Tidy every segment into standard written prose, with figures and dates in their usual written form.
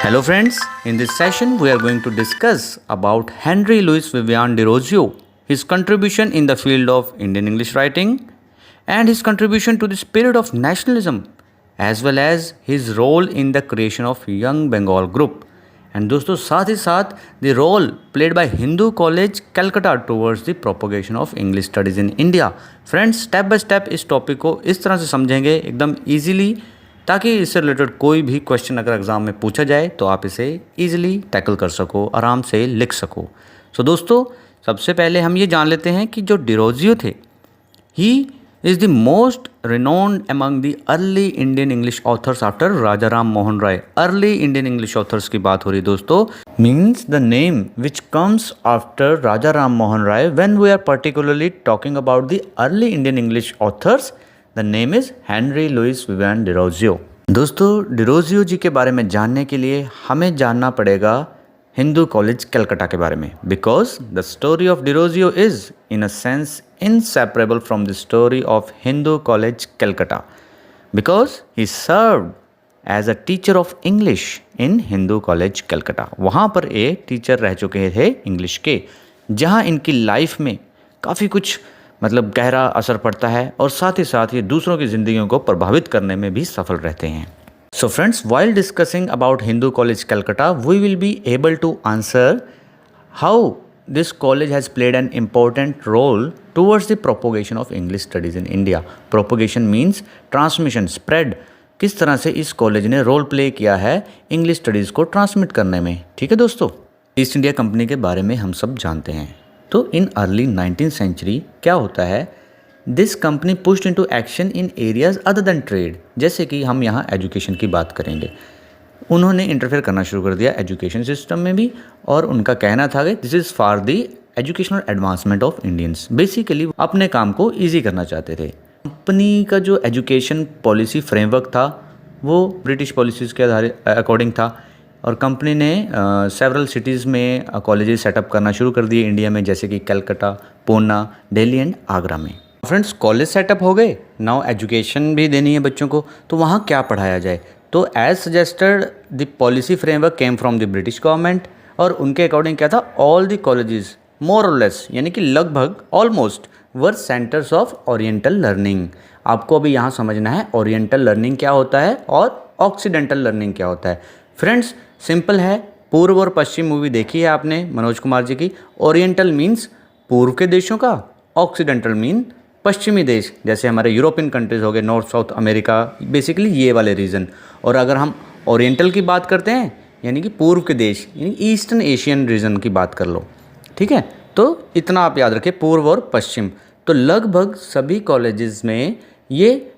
Hello friends, in this session we are going to discuss about Henry Louis Vivian Derozio, his contribution in the field of Indian English writing and his contribution to the spirit of nationalism as well as his role in the creation of Young Bengal Group. And दोस्तों साथ ही साथ the role played by Hindu College Calcutta towards the propagation of English studies in India. Friends, step by step इस topic को इस तरह से समझेंगे एकदम ईजिली ताकि इससे रिलेटेड कोई भी क्वेश्चन अगर एग्ज़ाम में पूछा जाए तो आप इसे ईजिली टैकल कर सको, आराम से लिख सको। सो दोस्तों सबसे पहले हम ये जान लेते हैं कि जो डिरोजियो थे he is the most renowned among the early Indian English authors after Raja Ram Mohan Roy. Early Indian English authors की बात हो रही दोस्तों, means the name which comes after Raja Ram Mohan Roy when we are particularly talking about the early Indian English authors, the name is Henry Louis Vivian Derozio. दोस्तों डिरोजियो जी के बारे में जानने के लिए हमें जानना पड़ेगा हिंदू कॉलेज कलकत्ता के बारे में, because the story of Derozio is in a sense inseparable from the story of Hindu College Calcutta because he served as a teacher of English in Hindu College Calcutta। वहाँ पर ये टीचर रह चुके थे इंग्लिश के, जहाँ इनकी लाइफ में काफ़ी कुछ मतलब गहरा असर पड़ता है और साथ ही साथ ये दूसरों की ज़िंदगियों को प्रभावित करने में भी सफल रहते हैं। So friends, while discussing about Hindu College Calcutta, we will be able to answer how this college has played an important role towards the propagation of English studies in India। Propagation means transmission, spread। किस तरह से इस college ने role play किया है English studies को transmit करने में। ठीक है दोस्तों, ईस्ट इंडिया कंपनी के बारे में हम सब जानते हैं। तो इन अर्ली 19th सेंचुरी क्या होता है, this company pushed into action in areas other than trade. जैसे कि हम यहाँ एजुकेशन की बात करेंगे, उन्होंने इंटरफेयर करना शुरू कर दिया एजुकेशन सिस्टम में भी, और उनका कहना था कि this is for the educational advancement of Indians. Basically अपने काम को ईजी करना चाहते थे। कंपनी का जो एजुकेशन पॉलिसी फ्रेमवर्क था वो ब्रिटिश पॉलिसीज़ के अकॉर्डिंग था, और कंपनी ने सेवरल सिटीज़ में कॉलेजेस सेटअप करना शुरू कर दिए इंडिया में, जैसे कि कलकत्ता, पूना, दिल्ली एंड आगरा में। फ्रेंड्स कॉलेज सेटअप हो गए, नाउ एजुकेशन भी देनी है बच्चों को, तो वहाँ क्या पढ़ाया जाए। तो as suggested the policy framework came from the British government, और उनके अकॉर्डिंग क्या था, ऑल द कॉलेजेस मोर और लेस यानी कि लगभग almost were centres of oriental learning. आपको अभी यहाँ समझना है ओरिएंटल लर्निंग क्या होता है और ऑक्सीडेंटल लर्निंग क्या होता है। फ्रेंड्स सिंपल है, पूर्व और पश्चिम मूवी देखी है आपने मनोज कुमार जी की। ओरिएंटल मीन्स पूर्व के देशों का, ऑक्सीडेंटल मीन पश्चिमी देश, जैसे हमारे यूरोपियन कंट्रीज़ हो गए, नॉर्थ साउथ अमेरिका, बेसिकली ये वाले रीजन। और अगर हम ओरिएंटल की बात करते हैं यानी कि पूर्व के देश, यानी ईस्टर्न एशियन रीजन की बात कर लो। ठीक है, तो इतना आप याद रखें, पूर्व और पश्चिम। तो लगभग सभी कॉलेजेस में ये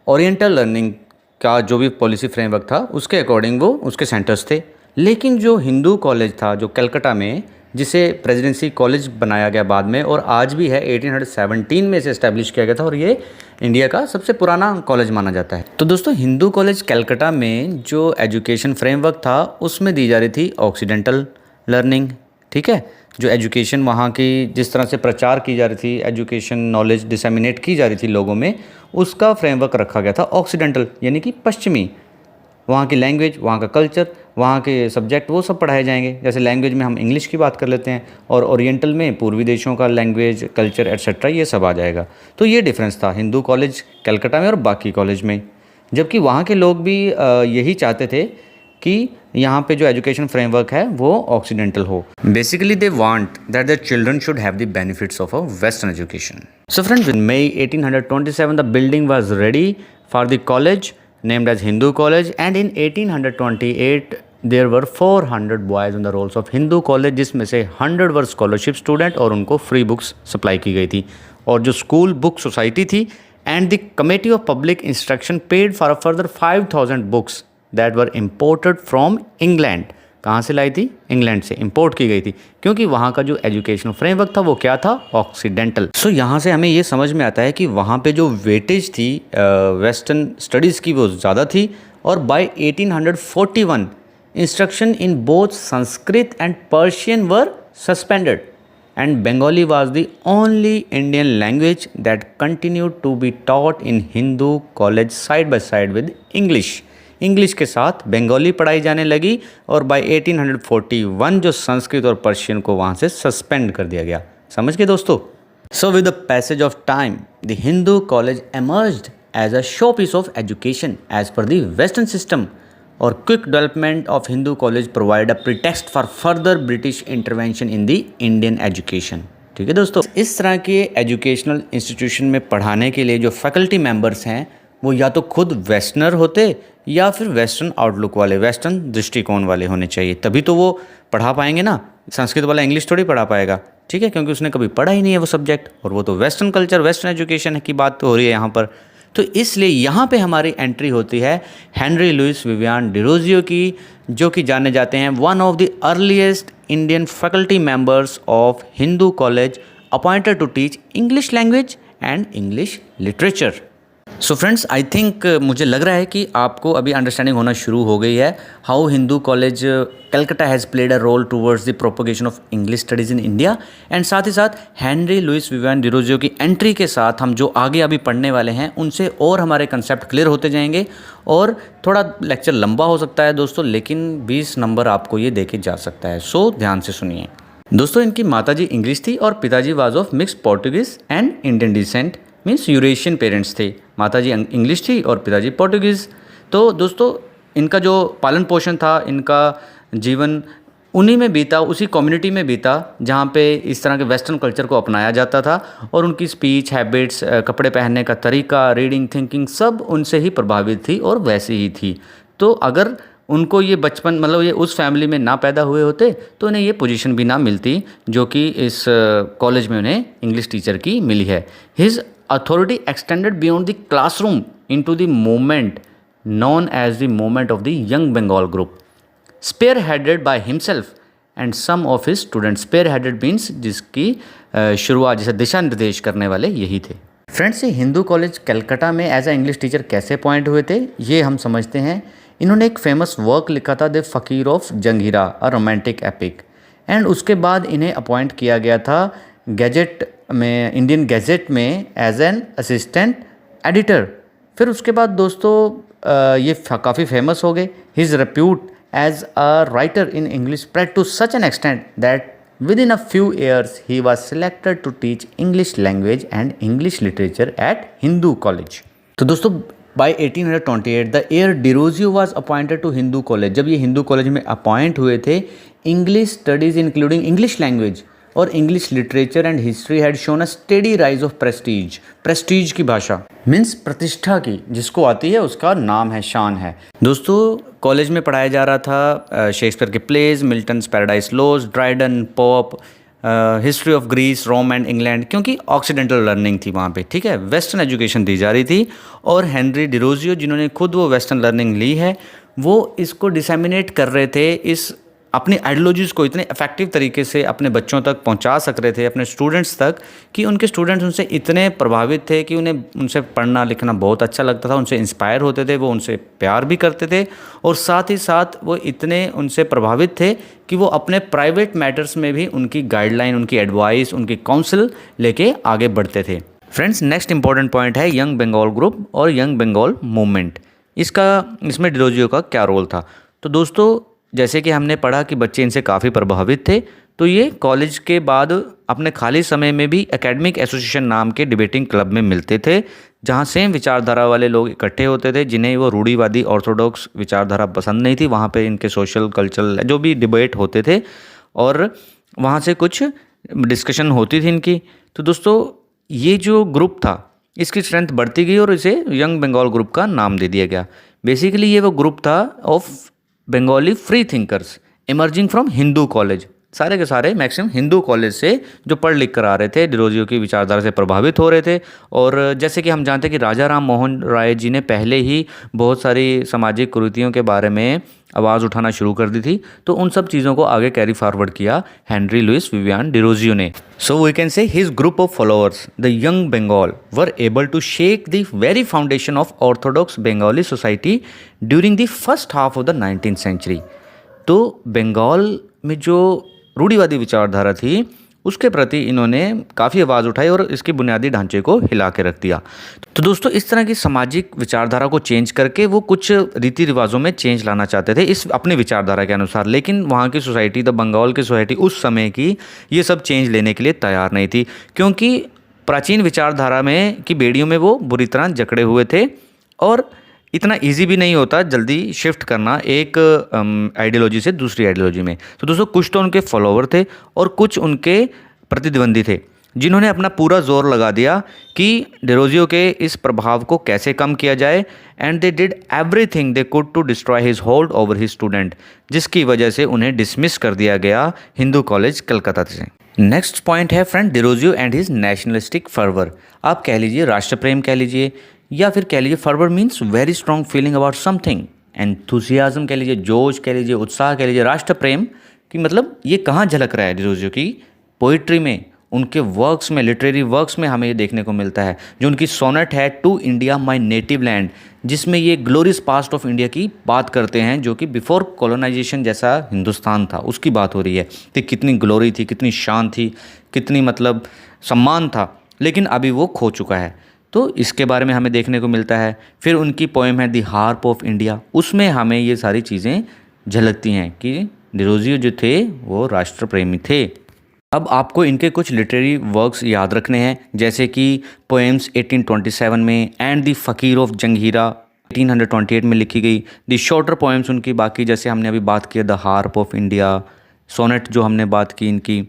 ओरिएंटल लर्निंग का जो भी पॉलिसी फ्रेमवर्क था उसके अकॉर्डिंग वो उसके सेंटर्स थे। लेकिन जो हिंदू कॉलेज था जो कलकत्ता में, जिसे प्रेसिडेंसी कॉलेज बनाया गया बाद में और आज भी है, 1817 में इसे इस्टेब्लिश किया गया था और ये इंडिया का सबसे पुराना कॉलेज माना जाता है। तो दोस्तों हिंदू कॉलेज कलकत्ता में जो एजुकेशन फ्रेमवर्क था उसमें दी जा रही थी ऑक्सीडेंटल लर्निंग। ठीक है, जो एजुकेशन वहाँ की जिस तरह से प्रचार की जा रही थी, एजुकेशन नॉलेज डिसेमिनेट की जा रही थी लोगों में, उसका फ्रेमवर्क रखा गया था ऑक्सीडेंटल यानी कि पश्चिमी। वहाँ की लैंग्वेज, वहाँ का कल्चर, वहाँ के सब्जेक्ट वो सब पढ़ाए जाएंगे। जैसे लैंग्वेज में हम इंग्लिश की बात कर लेते हैं और ओरिएंटल में पूर्वी देशों का लैंग्वेज, कल्चर एट्सेट्रा ये सब आ जाएगा। तो ये डिफरेंस था हिंदू कॉलेज कलकत्ता में और बाकी कॉलेज में। जबकि वहाँ के लोग भी यही चाहते थे कि यहाँ पे जो एजुकेशन फ्रेमवर्क है वो ऑक्सीडेंटल हो। Basically they want that the children should have the benefits of a western education. So friends in May 1827 the building was ready for the college named as Hindu College, and in 1828 there were 400 boys on the rolls of Hindu College, जिसमें से 100 वर scholarship student और उनको free books supply की गई थी। और जो school book society थी and the committee of public instruction paid for a further 5000 books that were imported from England. कहाँ से लाई थी? इंग्लैंड से इंपोर्ट की गई थी, क्योंकि वहाँ का जो एजुकेशनल फ्रेमवर्क था वो क्या था? ऑक्सीडेंटल। सो यहाँ से हमें ये समझ में आता है कि वहाँ पे जो वेटेज थी वेस्टर्न स्टडीज़ की वो ज़्यादा थी। और by 1841 instruction in both Sanskrit and Persian were suspended and Bengali was the only Indian language that continued to be taught in Hindu college side by side with English. English के साथ बंगाली पढ़ाई जाने लगी और बाय 1841 जो संस्कृत और पर्शियन को वहाँ से सस्पेंड कर दिया गया। समझ गए दोस्तों। So with the passage of time the Hindu college emerged as a showpiece of education as per the Western system, और quick development of Hindu college provide a pretext for further British intervention in the Indian education. ठीक है दोस्तों, इस तरह के educational institution में पढ़ाने के लिए जो फैकल्टी मेंबर्स हैं वो या तो खुद वेस्टर्नर होते या फिर वेस्टर्न आउटलुक वाले, वेस्टर्न दृष्टिकोण वाले होने चाहिए, तभी तो वो पढ़ा पाएंगे ना। संस्कृत वाला इंग्लिश थोड़ी पढ़ा पाएगा, ठीक है, क्योंकि उसने कभी पढ़ा ही नहीं है वो सब्जेक्ट, और वो तो वेस्टर्न कल्चर वेस्टर्न एजुकेशन की बात तो हो रही है यहाँ पर। तो इसलिए यहाँ पे हमारी एंट्री होती है हेनरी लुइस विवियन डिरोजियो की, जो कि जाने जाते हैं one of the earliest Indian faculty members of Hindu college appointed to teach English language and English literature. So friends, I think मुझे लग रहा है कि आपको अभी अंडरस्टैंडिंग होना शुरू हो गई है how Hindu college Calcutta has played a role towards the propagation of English studies in India. And साथ ही साथ हेनरी लुइस विवियन डिरोजियो की एंट्री के साथ हम जो आगे अभी पढ़ने वाले हैं उनसे और हमारे कंसेप्ट क्लियर होते जाएंगे, और थोड़ा लेक्चर लंबा हो सकता है दोस्तों, लेकिन 20 नंबर आपको ये देके जा सकता है। सो ध्यान से सुनिए दोस्तों। इनकी माताजी इंग्लिश थी और पिताजी was of mix Portuguese and Indian descent, means Eurasian parents थे। माताजी इंग्लिश थी और पिताजी पोर्टुगीज़। तो दोस्तों इनका जो पालन पोषण था, इनका जीवन उन्हीं में बीता, उसी कम्युनिटी में बीता जहाँ पे इस तरह के वेस्टर्न कल्चर को अपनाया जाता था, और उनकी स्पीच हैबिट्स, कपड़े पहनने का तरीका, रीडिंग, थिंकिंग सब उनसे ही प्रभावित थी और वैसी ही थी। तो अगर उनको ये बचपन, मतलब ये उस फैमिली में ना पैदा हुए होते तो उन्हें ये पोजीशन भी ना मिलती जो कि इस कॉलेज में उन्हें इंग्लिश टीचर की मिली है। His authority extended beyond the classroom into the movement known as the movement of the Young Bengal group, spearheaded by himself and some of his students। spearheaded means जिसकी शुरुआत, जिसे दिशा निर्देश करने वाले यही थे। फ्रेंड्स, ये हिंदू कॉलेज कलकत्ता में एज ए इंग्लिश टीचर कैसे अपॉइंट हुए थे ये हम समझते हैं। इन्होंने एक फेमस वर्क लिखा था the fakir of Jungheera, a romantic epic, and उसके बाद इन्हें अपॉइंट किया गया था गैजेट में, इंडियन गैजेट में एज एन असिस्टेंट एडिटर। फिर उसके बाद दोस्तों ये काफ़ी फेमस हो गए। His repute as a writer in English spread to such an extent that within a few years he was selected to teach English language and English literature at Hindu college. तो दोस्तों by 1828 the year Derozio was appointed to Hindu college, जब ये Hindu college में appoint हुए थे, English studies including English language और English literature and history had shown a steady rise of prestige. Prestige की भाषा मीन्स प्रतिष्ठा की, जिसको आती है उसका नाम है, शान है। दोस्तों कॉलेज में पढ़ाया जा रहा था शेक्सपियर के plays, Milton's Paradise Lost, Dryden, Pope, history of Greece, Rome and England, क्योंकि ऑक्सीडेंटल लर्निंग थी वहाँ पे, ठीक है, वेस्टर्न एजुकेशन दी जा रही थी। और हेनरी डिरोजियो जिन्होंने खुद वो वेस्टर्न लर्निंग ली है, वो इसको डिसेमिनेट कर रहे थे, इस अपनी आइडियोलॉजीज़ को इतने इफेक्टिव तरीके से अपने बच्चों तक पहुंचा सक रहे थे, अपने स्टूडेंट्स तक, कि उनके स्टूडेंट्स उनसे इतने प्रभावित थे कि उन्हें उनसे पढ़ना लिखना बहुत अच्छा लगता था, उनसे इंस्पायर होते थे, वो उनसे प्यार भी करते थे, और साथ ही साथ वो इतने उनसे प्रभावित थे कि वो अपने प्राइवेट मैटर्स में भी उनकी गाइडलाइन, उनकी एडवाइस, उनकी काउंसिल लेके आगे बढ़ते थे। फ्रेंड्स, नेक्स्ट इंपॉर्टेंट पॉइंट है यंग बंगाल ग्रुप और यंग बंगाल मूवमेंट। इसमें डिरोजियो का क्या रोल था। तो दोस्तों जैसे कि हमने पढ़ा कि बच्चे इनसे काफ़ी प्रभावित थे, तो ये कॉलेज के बाद अपने खाली समय में भी एकेडमिक एसोसिएशन नाम के डिबेटिंग क्लब में मिलते थे, जहाँ सेम विचारधारा वाले लोग इकट्ठे होते थे, जिन्हें वो रूढ़िवादी ऑर्थोडॉक्स विचारधारा पसंद नहीं थी। वहाँ पे इनके सोशल कल्चरल जो भी डिबेट होते थे, और वहाँ से कुछ डिस्कशन होती थी इनकी। तो दोस्तों ये जो ग्रुप था, इसकी स्ट्रेंथ बढ़ती गई और इसे यंग बंगाल ग्रुप का नाम दे दिया गया। बेसिकली ये वो ग्रुप था of Bengali free thinkers emerging from Hindu college. सारे के सारे मैक्सिमम हिंदू कॉलेज से जो पढ़ लिख कर आ रहे थे, डिरोजियो की विचारधारा से प्रभावित हो रहे थे। और जैसे कि हम जानते हैं कि राजा राम मोहन राय जी ने पहले ही बहुत सारी सामाजिक कुरीतियों के बारे में आवाज़ उठाना शुरू कर दी थी, तो उन सब चीज़ों को आगे कैरी फॉरवर्ड किया हेनरी लुइस विवियन डिरोजियो ने। So we can say his group of followers the young Bengal were able to shake the very foundation of orthodox Bengali society during the first half of the 19th century. तो बंगाल में जो रूढ़िवादी विचारधारा थी उसके प्रति इन्होंने काफ़ी आवाज़ उठाई और इसके बुनियादी ढांचे को हिला के रख दिया। तो दोस्तों इस तरह की सामाजिक विचारधारा को चेंज करके वो कुछ रीति रिवाजों में चेंज लाना चाहते थे इस अपनी विचारधारा के अनुसार, लेकिन वहाँ की सोसाइटी, द बंगाल की सोसाइटी उस समय की ये सब चेंज लेने के लिए तैयार नहीं थी, क्योंकि प्राचीन विचारधारा में की बेड़ियों में वो बुरी तरह जकड़े हुए थे और इतना इजी भी नहीं होता जल्दी शिफ्ट करना एक आइडियोलॉजी से दूसरी आइडियोलॉजी में। तो दोस्तों कुछ तो उनके फॉलोवर थे और कुछ उनके प्रतिद्वंदी थे जिन्होंने अपना पूरा जोर लगा दिया कि डिरोजियो के इस प्रभाव को कैसे कम किया जाए, and they did everything they could to destroy his hold over his student, जिसकी वजह से उन्हें डिसमिस कर दिया गया हिंदू कॉलेज कलकत्ता से। नेक्स्ट पॉइंट है friend, Derozio and his nationalistic fervour. आप कह लीजिए राष्ट्र प्रेम कह लीजिए, या फिर कह लीजिए fervour means very strong feeling about something, enthusiasm कह लीजिए, जोश कह लीजिए, उत्साह कह लीजिए। राष्ट्र प्रेम की मतलब ये कहाँ झलक रहा है डिरोजियो की पोइट्री में, उनके वर्क्स में, लिटरेरी वर्क्स में हमें ये देखने को मिलता है। जो उनकी सोनेट है to India my native land, जिसमें ये ग्लोरियस पास्ट ऑफ इंडिया की बात करते हैं, जो कि बिफोर कॉलोनाइजेशन जैसा हिंदुस्तान था उसकी बात हो रही है कि कितनी ग्लोरी थी, कितनी शान थी, कितनी मतलब सम्मान था, लेकिन अभी वो खो चुका है। तो इसके बारे में हमें देखने को मिलता है। फिर उनकी पोएम है द हार्प ऑफ इंडिया, उसमें हमें ये सारी चीज़ें झलकती हैं कि डिरोजियो जो थे वो राष्ट्र प्रेमी थे। अब आपको इनके कुछ लिटरेरी वर्क्स याद रखने हैं, जैसे कि पोएम्स 1827 में and the fakir of Jungheera 1828 में लिखी गई। द शॉर्टर पोएम्स उनकी बाकी, जैसे हमने अभी बात किया the harp of India, sonnet जो हमने बात की इनकी,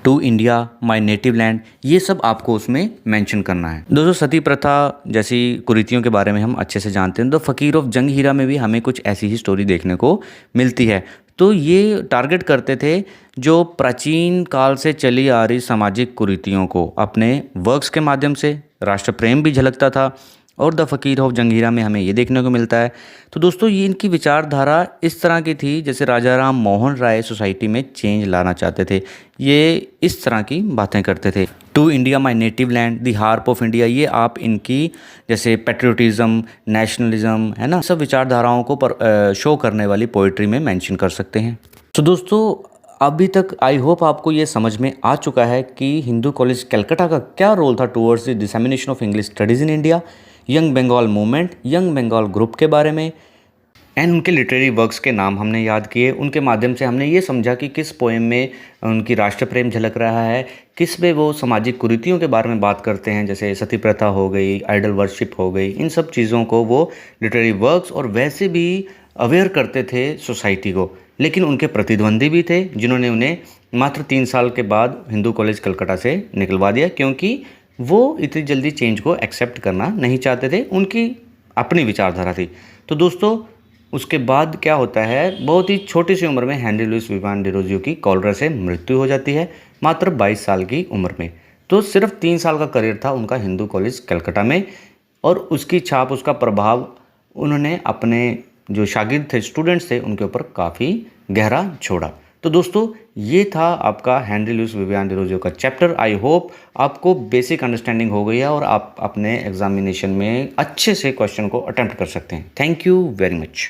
to India my native land, ये सब आपको उसमें मेंशन करना है। दोस्तों सती प्रथा जैसी कुरीतियों के बारे में हम अच्छे से जानते हैं, तो फ़कीर ऑफ जंग हीरा में भी हमें कुछ ऐसी ही स्टोरी देखने को मिलती है। तो ये टारगेट करते थे जो प्राचीन काल से चली आ रही सामाजिक कुरीतियों को अपने वर्क्स के माध्यम से। राष्ट्र प्रेम भी झलकता था और द फ़कीर ऑफ जंगीरा में हमें ये देखने को मिलता है। तो दोस्तों ये इनकी विचारधारा इस तरह की थी जैसे राजा राम मोहन राय सोसाइटी में चेंज लाना चाहते थे। ये इस तरह की बातें करते थे। To India my native land, the harp of India, ये आप इनकी जैसे पेट्रियोटिज़म, नेशनलिज्म है ना, सब विचारधाराओं को शो करने वाली पोइट्री में मेंशन कर सकते हैं। तो दोस्तों अभी तक आई होप आपको ये समझ में आ चुका है कि हिंदू कॉलेज कलकत्ता का क्या रोल था towards the dissemination of English studies in India, young Bengal movement, young Bengal group के बारे में, एंड उनके लिटरेरी वर्क्स के नाम हमने याद किए। उनके माध्यम से हमने ये समझा कि किस पोएम में उनकी राष्ट्र प्रेम झलक रहा है, किस में वो सामाजिक कुरीतियों के बारे में बात करते हैं, जैसे सती प्रथा हो गई, आइडल वर्शिप हो गई, इन सब चीज़ों को वो लिटरेरी वर्क्स और वैसे भी अवेयर करते थे सोसाइटी को। लेकिन उनके प्रतिद्वंदी भी थे जिन्होंने उन्हें मात्र 3 साल के बाद हिंदू कॉलेज कलकत्ता से निकलवा दिया, क्योंकि वो इतनी जल्दी चेंज को एक्सेप्ट करना नहीं चाहते थे, उनकी अपनी विचारधारा थी। तो दोस्तों उसके बाद क्या होता है, बहुत ही छोटी सी उम्र में हेनरी लुइस विवियन डिरोजियो की कॉलरा से मृत्यु हो जाती है, मात्र 22 साल की उम्र में। तो सिर्फ 3 साल का करियर था उनका हिंदू कॉलेज कलकत्ता में, और उसकी छाप, उसका प्रभाव उन्होंने अपने जो शागिर्द थे, स्टूडेंट्स थे, उनके ऊपर काफ़ी गहरा छोड़ा। तो दोस्तों ये था आपका हेनरी लुइस विवियन डिरोजियो का चैप्टर। आई होप आपको बेसिक अंडरस्टैंडिंग हो गई है और आप अपने एग्जामिनेशन में अच्छे से क्वेश्चन को अटेम्प्ट कर सकते हैं। Thank you very much.